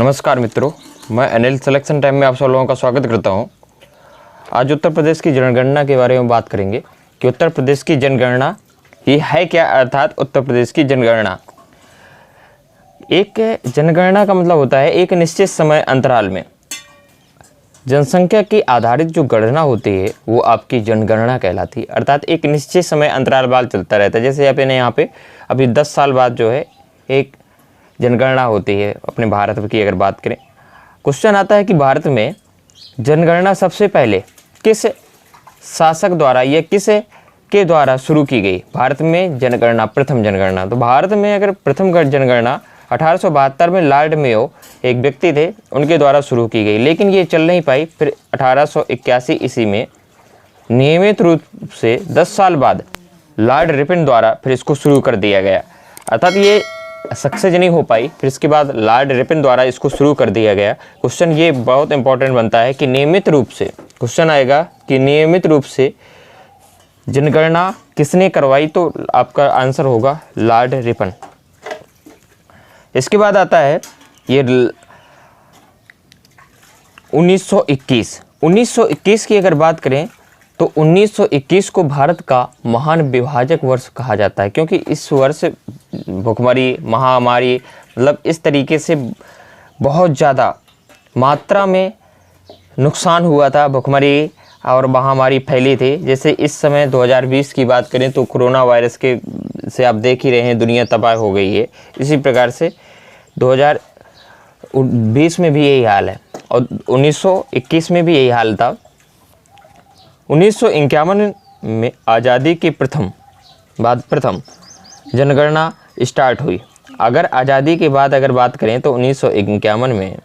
नमस्कार मित्रों, मैं अनिल सिलेक्शन टाइम में आप सब लोगों का स्वागत करता हूं। आज उत्तर प्रदेश की जनगणना के बारे में बात करेंगे कि उत्तर प्रदेश की जनगणना ये है क्या, अर्थात उत्तर प्रदेश की जनगणना। एक जनगणना का मतलब होता है एक निश्चित समय अंतराल में जनसंख्या की आधारित जो गणना होती है वो आपकी जनगणना कहलाती है। अर्थात एक निश्चित समय अंतराल बाद चलता रहता है। जैसे अपने यहाँ पे अभी 10 साल बाद जो है एक जनगणना होती है अपने भारत की। अगर बात करें, क्वेश्चन आता है कि भारत में जनगणना सबसे पहले किस शासक द्वारा या किस के द्वारा शुरू की गई। भारत में जनगणना, प्रथम जनगणना, तो भारत में अगर प्रथम जनगणना 1872 में लॉर्ड मेयो एक व्यक्ति थे, उनके द्वारा शुरू की गई, लेकिन ये चल नहीं पाई। फिर 1881 ईस्वी में नियमित रूप से 10 साल बाद लॉर्ड रिपन द्वारा फिर इसको शुरू कर दिया गया। अर्थात ये सक्सेस नहीं हो पाई, फिर इसके बाद लॉर्ड रिपन द्वारा इसको शुरू कर दिया गया। क्वेश्चन ये बहुत इंपॉर्टेंट बनता है कि नियमित रूप से, क्वेश्चन आएगा कि नियमित रूप से जनगणना किसने करवाई, तो आपका आंसर होगा लॉर्ड रिपन। इसके बाद आता है ये 1921 की अगर बात करें तो 1921 को भारत का महान विभाजक वर्ष कहा जाता है, क्योंकि इस वर्ष भुखमरी, महामारी, मतलब इस तरीके से बहुत ज़्यादा मात्रा में नुकसान हुआ था, भुखमरी और महामारी फैली थी। जैसे इस समय 2020 की बात करें तो कोरोना वायरस के से आप देख ही रहे हैं, दुनिया तबाह हो गई है। इसी प्रकार से 2020 में भी यही हाल है और 1921 में भी यही हाल था। 1951 में आज़ादी के प्रथम जनगणना स्टार्ट हुई। अगर आज़ादी के बाद अगर बात करें तो 1951 में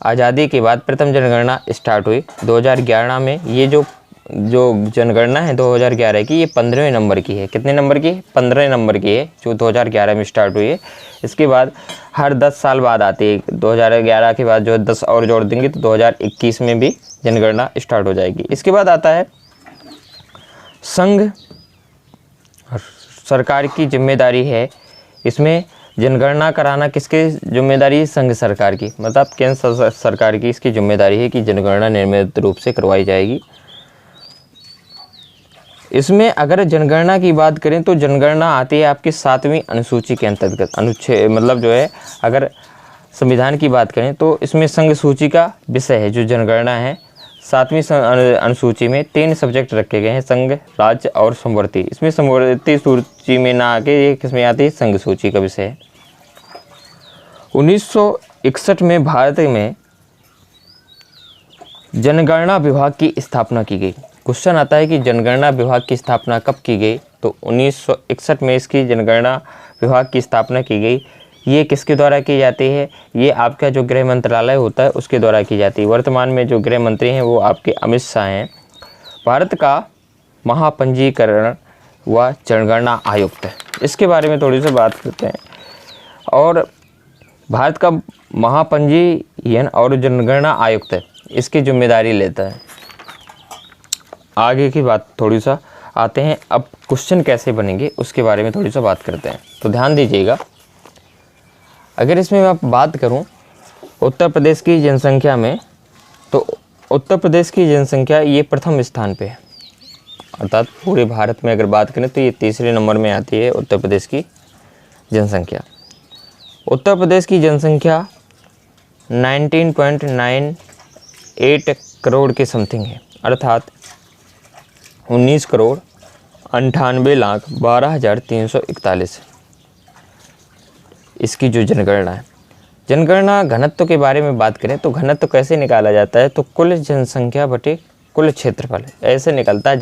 आज़ादी के बाद प्रथम जनगणना स्टार्ट हुई। 2011 में ये जो जनगणना है 2011 की, ये 15वें नंबर की है। कितने नंबर की? 15वें नंबर की है, जो 2011 में स्टार्ट हुई है। इसके बाद हर 10 साल बाद आती है। 2011 के बाद जो 10 और जोड़ देंगे तो 2021 में भी जनगणना स्टार्ट हो जाएगी। इसके बाद आता है संघ सरकार की जिम्मेदारी है। इसमें जनगणना कराना किसकी जिम्मेदारी है? संघ सरकार की, मतलब केंद्र सरकार की इसकी जिम्मेदारी है कि जनगणना नियमित रूप से करवाई जाएगी। इसमें अगर जनगणना की बात करें तो जनगणना आती है आपकी 7वीं अनुसूची के अंतर्गत। अनुच्छेद मतलब जो है, अगर संविधान की बात करें तो इसमें संघ सूची का विषय है जो जनगणना है। 7वीं अनुसूची में 3 सब्जेक्ट रखे गए हैं, संघ, राज्य और समवर्ती। इसमें समवर्ती सूची में ना आके ये किसमें आती है? संघ सूची का विषय है। 1961 में भारत में जनगणना विभाग की स्थापना की गई। क्वेश्चन आता है कि जनगणना विभाग की स्थापना कब की गई, तो 1961 में इसकी जनगणना विभाग की स्थापना की गई। ये किसके द्वारा की जाती है? ये आपका जो गृह मंत्रालय होता है उसके द्वारा की जाती है। वर्तमान में जो गृह मंत्री हैं वो आपके अमित शाह हैं। भारत का महापंजीकरण व जनगणना आयुक्त है, इसके बारे में थोड़ी सी बात करते हैं। और भारत का महापंजीयन और जनगणना आयुक्त है, इसकी जिम्मेदारी लेता है। आगे की बात थोड़ी सा आते हैं, अब क्वेश्चन कैसे बनेंगे उसके बारे में थोड़ी सा बात करते हैं, तो ध्यान दीजिएगा। अगर इसमें मैं बात करूं उत्तर प्रदेश की जनसंख्या में, तो उत्तर प्रदेश की जनसंख्या ये प्रथम स्थान पे है। अर्थात पूरे भारत में अगर बात करें तो ये तीसरे नंबर में आती है उत्तर प्रदेश की जनसंख्या। उत्तर प्रदेश की जनसंख्या 19.98 करोड़ के समथिंग है, अर्थात 19,98,12,341 इसकी जो जनगणना है। जनगणना घनत्व के बारे में बात करें तो घनत्व कैसे निकाला जाता है, तो कुल जनसंख्या बटे कुल क्षेत्रफल ऐसे निकलता है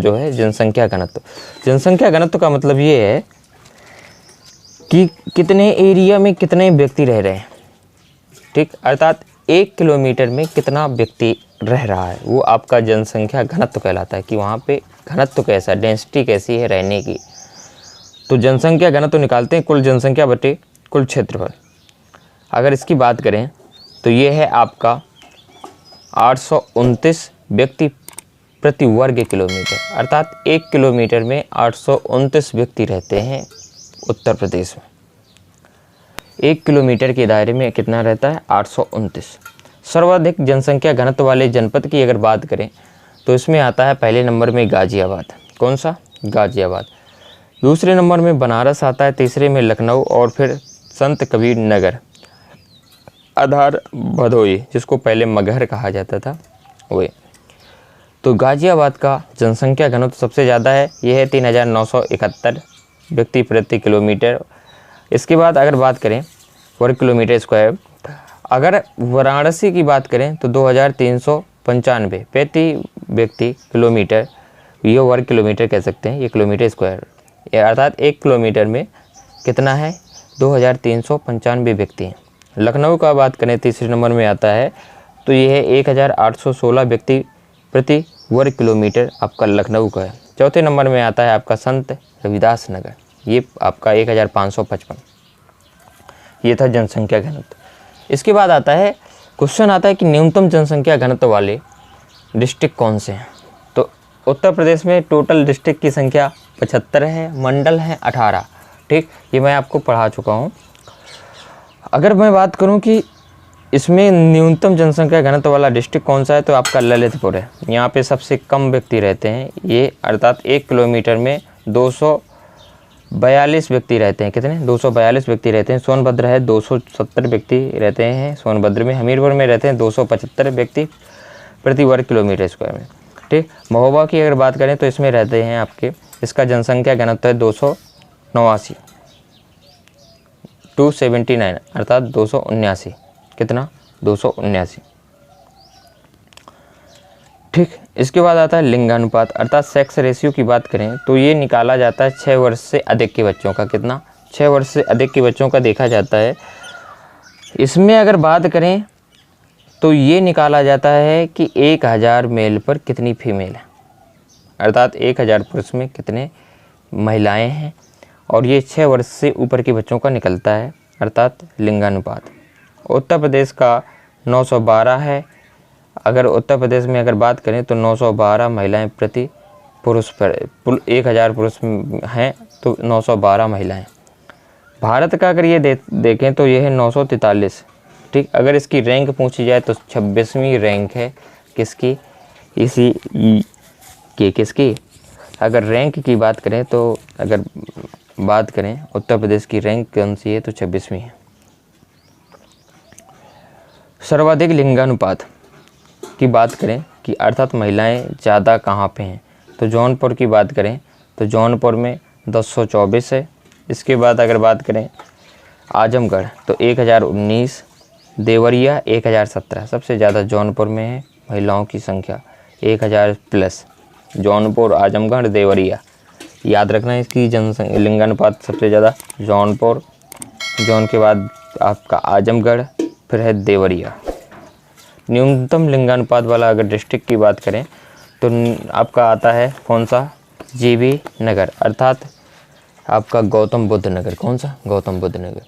जो है जनसंख्या घनत्व। जनसंख्या घनत्व का मतलब ये है कि कितने एरिया में कितने व्यक्ति रह रहे हैं, ठीक, अर्थात 1 किलोमीटर में कितना व्यक्ति रह रहा है, वो आपका जनसंख्या घनत्व कहलाता है कि वहाँ पे घनत्व कैसा, डेंसिटी कैसी है रहने की। तो जनसंख्या घनत्व निकालते हैं कुल जनसंख्या बटे कुल क्षेत्रफल। अगर इसकी बात करें तो ये है आपका 829 व्यक्ति प्रति वर्ग किलोमीटर, अर्थात 1 किलोमीटर में 829 व्यक्ति रहते हैं उत्तर प्रदेश में। 1 किलोमीटर के दायरे में कितना रहता है? 829। सर्वाधिक जनसंख्या घनत्व वाले जनपद की अगर बात करें तो इसमें आता है पहले नंबर में गाज़ियाबाद। कौन सा? गाज़ियाबाद। दूसरे नंबर में बनारस आता है, तीसरे में लखनऊ और फिर संत कबीर नगर, आधार भदोई, जिसको पहले मगहर कहा जाता था वो। तो गाज़ियाबाद का जनसंख्या घनत्व सबसे ज़्यादा है, ये है 3971 व्यक्ति प्रति किलोमीटर। इसके बाद अगर बात करें वर्ग किलोमीटर स्क्वायर, अगर वाराणसी की बात करें तो 2395 प्रति व्यक्ति किलोमीटर, ये वर्ग किलोमीटर कह सकते हैं, ये किलोमीटर स्क्वायर, अर्थात 1 किलोमीटर में कितना है? 2395 व्यक्ति हैं। लखनऊ का बात करें तीसरे नंबर में आता है तो ये है 1816 व्यक्ति प्रति वर्ग किलोमीटर आपका लखनऊ का है। चौथे नंबर में आता है आपका संत रविदास नगर, ये आपका 1555। ये था जनसंख्या घनत्व। इसके बाद आता है क्वेश्चन आता है कि न्यूनतम जनसंख्या घनत्व वाले डिस्ट्रिक्ट कौन से हैं? तो उत्तर प्रदेश में टोटल डिस्ट्रिक्ट की संख्या 75 है, मंडल हैं 18। ठीक, ये मैं आपको पढ़ा चुका हूँ। अगर मैं बात करूँ कि इसमें न्यूनतम जनसंख्या घनत्व वाला डिस्ट्रिक्ट कौन सा है तो आपका ललितपुर है। यहाँ पे सबसे कम व्यक्ति रहते हैं, ये अर्थात 1 किलोमीटर में 242 व्यक्ति रहते हैं। कितने? 242 व्यक्ति रहते हैं। सोनभद्र है 270 व्यक्ति रहते हैं सोनभद्र में। हमीरपुर में रहते हैं 275 व्यक्ति प्रति वर्ग किलोमीटर स्क्वायर में। ठीक, महोबा की अगर बात करें तो इसमें रहते हैं आपके, इसका जनसंख्या घनत्व है 279, 279 अर्थात 279। कितना? 279। ठीक, इसके बाद आता है लिंगानुपात अर्थात सेक्स रेशियो की बात करें तो ये निकाला जाता है 6 वर्ष से अधिक के बच्चों का। कितना? 6 वर्ष से अधिक के बच्चों का देखा जाता है। इसमें अगर बात करें तो ये निकाला जाता है कि 1000 मेल पर कितनी फीमेल है, अर्थात 1000 पुरुष में कितने महिलाएं हैं, और ये 6 वर्ष से ऊपर के बच्चों का निकलता है, अर्थात लिंगानुपात। उत्तर प्रदेश का 912 है। अगर उत्तर प्रदेश में अगर बात करें तो 912 महिलाएं प्रति पुरुष पर 1000 पुरुष हैं तो 912 महिलाएं। भारत का अगर ये देखें तो ये है 943। ठीक, अगर इसकी रैंक पूछी जाए तो 26वीं रैंक है किसकी? इसी के किसकी? अगर रैंक की बात करें तो अगर बात करें उत्तर प्रदेश की रैंक कौन सी है तो 26वीं है। सर्वाधिक लिंगानुपात की बात करें कि अर्थात महिलाएं ज़्यादा कहाँ पे हैं तो जौनपुर की बात करें तो जौनपुर में 1024 है। इसके बाद अगर बात करें आजमगढ़ तो 1019, देवरिया 1017, सबसे ज़्यादा जौनपुर में है महिलाओं की संख्या 1000 प्लस। जौनपुर, आजमगढ़, देवरिया याद रखना, इसकी लिंगानुपात सबसे ज़्यादा जौनपुर, जौन के बाद आपका आजमगढ़, फिर है देवरिया। न्यूनतम लिंगानुपात वाला अगर डिस्ट्रिक्ट की बात करें तो आपका आता है कौन सा? जीबी नगर अर्थात आपका गौतम बुद्ध नगर। कौन सा? गौतम बुद्ध नगर।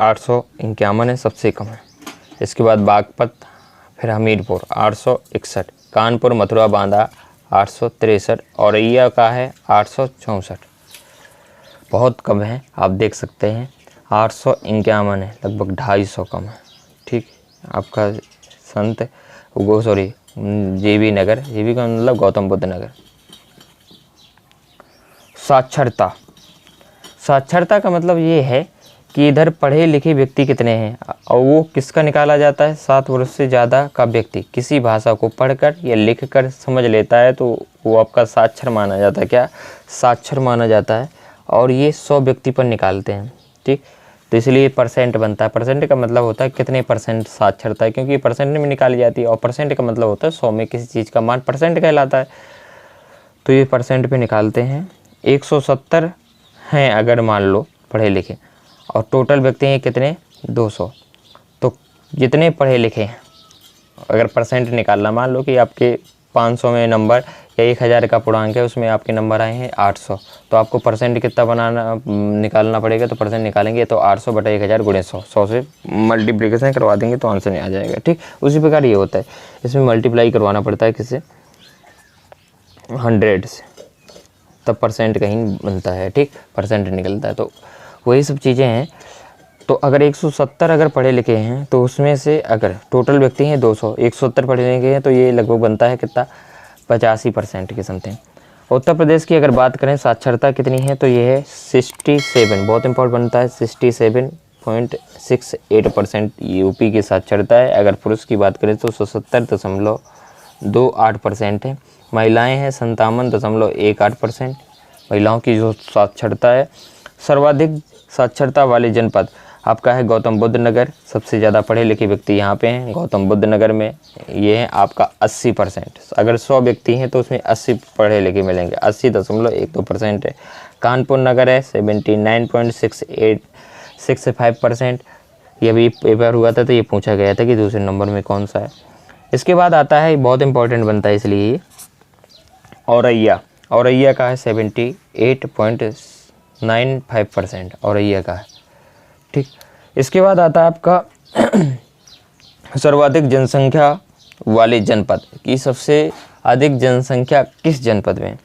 851 है, सबसे कम है। इसके बाद बागपत, फिर हमीरपुर 861, कानपुर, मथुरा, बांदा 863, औरैया का है 864, बहुत कम है, आप देख सकते हैं। 851 है, लगभग 250 कम है। ठीक, आपका संत जेबी नगर, जेबी का मतलब गौतम बुद्ध नगर। साक्षरता, साक्षरता का मतलब ये है कि इधर पढ़े लिखे व्यक्ति कितने हैं, और वो किसका निकाला जाता है? 7 वर्ष से ज़्यादा का व्यक्ति किसी भाषा को पढ़कर या लिखकर समझ लेता है तो वो आपका साक्षर माना जाता है। क्या? साक्षर माना जाता है। और ये 100 व्यक्ति पर निकालते हैं। ठीक, तो इसलिए परसेंट बनता है। परसेंट का मतलब होता है कितने परसेंट साक्षरता है, क्योंकि परसेंट में निकाली जाती है और परसेंट का मतलब होता है 100 में किसी चीज़ का मान परसेंट कहलाता है, तो ये परसेंट पे निकालते हैं। 170 हैं अगर मान लो पढ़े लिखे, और टोटल व्यक्ति हैं कितने? 200। तो जितने पढ़े लिखे हैं अगर परसेंट निकालना, मान लो कि आपके 500 में नंबर या 1000 का पूर्णांक है, उसमें आपके नंबर आए हैं 800, तो आपको परसेंट कितना निकालना पड़ेगा? तो परसेंट निकालेंगे तो 800 बटा 1000 गुणे 100, 100 से मल्टीप्लिकेशन करवा देंगे तो आंसर नहीं आ जाएगा। ठीक, उसी प्रकार ये होता है, इसमें मल्टीप्लाई करवाना पड़ता है किससे? 100 से, तब परसेंट कहीं बनता है। ठीक, परसेंट निकलता है। तो वही सब चीज़ें हैं। तो अगर 170 अगर पढ़े लिखे हैं तो उसमें से अगर टोटल व्यक्ति हैं 200, 170 पढ़े लिखे हैं तो ये लगभग बनता है कितना, 85% के समथिंग। उत्तर प्रदेश की अगर बात करें साक्षरता कितनी है तो ये है 67, बहुत इंपॉर्टेंट बनता है 67.68% यूपी की साक्षरता है। अगर पुरुष की बात करें तो 77.28% है। महिलाएं हैं 57.18% महिलाओं की जो साक्षरता है। सर्वाधिक साक्षरता वाले जनपद आपका है गौतम बुद्ध नगर, सबसे ज़्यादा पढ़े लिखे व्यक्ति यहाँ पे हैं गौतम बुद्ध नगर में, ये है आपका 80%। अगर 100 व्यक्ति हैं तो उसमें 80 पढ़े लिखे मिलेंगे, 80.12% है। कानपुर नगर है 79.65%, ये भी पेपर हुआ था तो ये पूछा गया था कि दूसरे नंबर में कौन सा है। इसके बाद आता है, बहुत इंपॉर्टेंट बनता है इसलिए, औरैया। औरैया का है 78.95% औरैया का है, ठीक। इसके बाद आता है आपका सर्वाधिक जनसंख्या वाले जनपद की सबसे अधिक जनसंख्या किस जनपद में,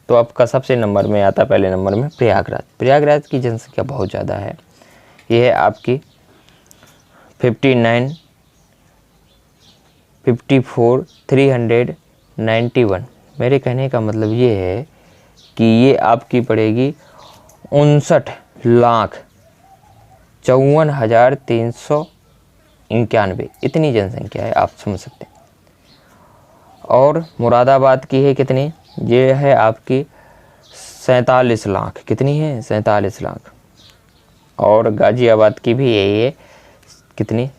तो आपका सबसे नंबर में आता है, पहले नंबर में प्रयागराज। प्रयागराज की जनसंख्या बहुत ज़्यादा है, ये है आपकी 391। मेरे कहने का मतलब ये है कि ये आपकी पड़ेगी 59,54,391, इतनी जनसंख्या है, आप समझ सकते हैं। और मुरादाबाद की है कितनी, ये है आपकी 47 लाख, कितनी है 47 लाख। और गाज़ियाबाद की भी यही है, कितनी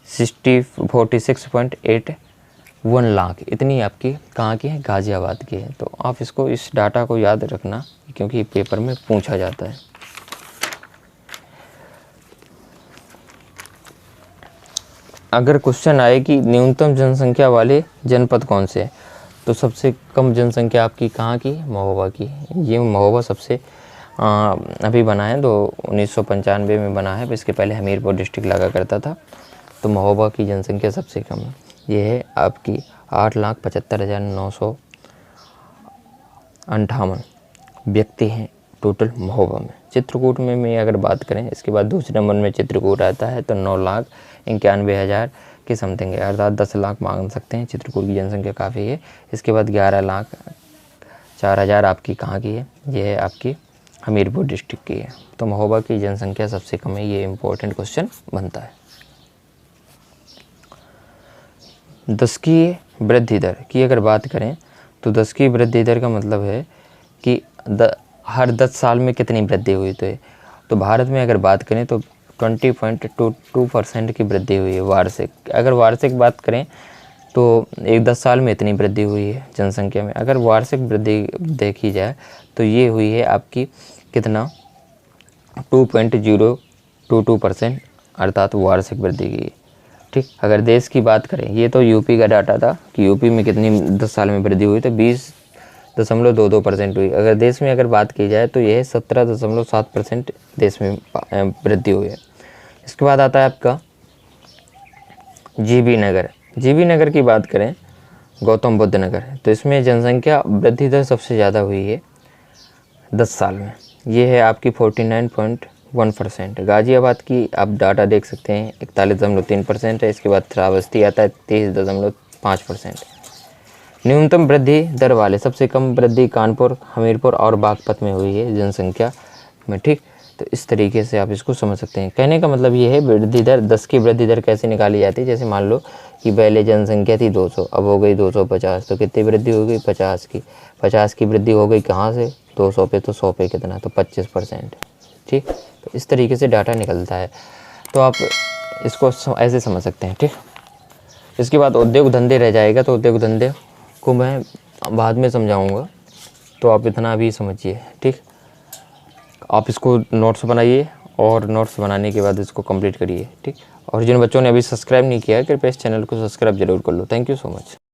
46.81 लाख, इतनी आपकी कहाँ की है, गाज़ियाबाद की है। तो आप इसको, इस डाटा को याद रखना क्योंकि पेपर में पूछा जाता है। अगर क्वेश्चन आए कि न्यूनतम जनसंख्या वाले जनपद कौन से, तो सबसे कम जनसंख्या आपकी कहाँ की, महोबा की। ये महोबा सबसे अभी बना है, तो 1995 में बना है, इसके पहले हमीरपुर डिस्ट्रिक्ट लगा करता था। तो महोबा की जनसंख्या सबसे कम है, ये है आपकी 8,75,958 व्यक्ति हैं टोटल महोबा में। चित्रकूट में अगर बात करें, इसके बाद दूसरे नंबर में चित्रकूट आता है, तो 9,91,000 के समथिंग है, अर्थात 10 लाख मांग सकते हैं। चित्रकूट की जनसंख्या काफ़ी है। इसके बाद 11,04,000 आपकी कहाँ की है, ये है आपकी हमीरपुर डिस्ट्रिक्ट की है। तो महोबा की जनसंख्या सबसे कम है, ये इंपॉर्टेंट क्वेश्चन बनता है। 10 की वृद्धि दर की अगर बात करें तो 10 की वृद्धि दर का मतलब है कि हर 10 साल में कितनी वृद्धि हुई। तो भारत में अगर बात करें तो 20.22% की वृद्धि हुई है वार्षिक। अगर वार्षिक बात करें तो 10 साल में इतनी वृद्धि हुई है जनसंख्या में। अगर वार्षिक वृद्धि देखी जाए तो ये हुई है आपकी कितना, 2.022%, अर्थात वार्षिक वृद्धि की, ठीक। अगर देश की बात करें, ये तो यूपी का डाटा था कि यूपी में कितनी 10 साल में वृद्धि हुई, तो 20.22% हुई। अगर देश में अगर बात की जाए तो यह 17.7% देश में वृद्धि हुई है। इसके बाद आता है आपका जीबी नगर। जीबी नगर की बात करें, गौतम बुद्ध नगर, तो इसमें जनसंख्या वृद्धि दर सबसे ज़्यादा हुई है 10 साल में, ये है आपकी 49.1%। गाज़ियाबाद की आप डाटा देख सकते हैं, 41.3% है। इसके बाद श्रावस्ती आता है 23.5%। न्यूनतम वृद्धि दर वाले सबसे कम वृद्धि कानपुर, हमीरपुर और बागपत में हुई है जनसंख्या में, ठीक। तो इस तरीके से आप इसको समझ सकते हैं। कहने का मतलब ये है वृद्धि दर, 10 की वृद्धि दर कैसे निकाली जाती है। जैसे मान लो कि पहले जनसंख्या थी 200, अब हो गई 250, तो कितनी वृद्धि हो गई, 50 की। 50 की वृद्धि हो गई कहाँ से, 200 पे, तो 100 पे कितना, तो 25%, ठीक। तो इस तरीके से डाटा निकलता है, तो आप इसको ऐसे समझ सकते हैं, ठीक। इसके बाद उद्योग धंधे रह जाएगा, तो उद्योग धंधे को मैं बाद में समझाऊंगा, तो आप इतना अभी समझिए, ठीक। आप इसको नोट्स बनाइए और नोट्स बनाने के बाद इसको कंप्लीट करिए, ठीक। और जिन बच्चों ने अभी सब्सक्राइब नहीं किया है कृपया इस चैनल को सब्सक्राइब जरूर कर लो। Thank you so much.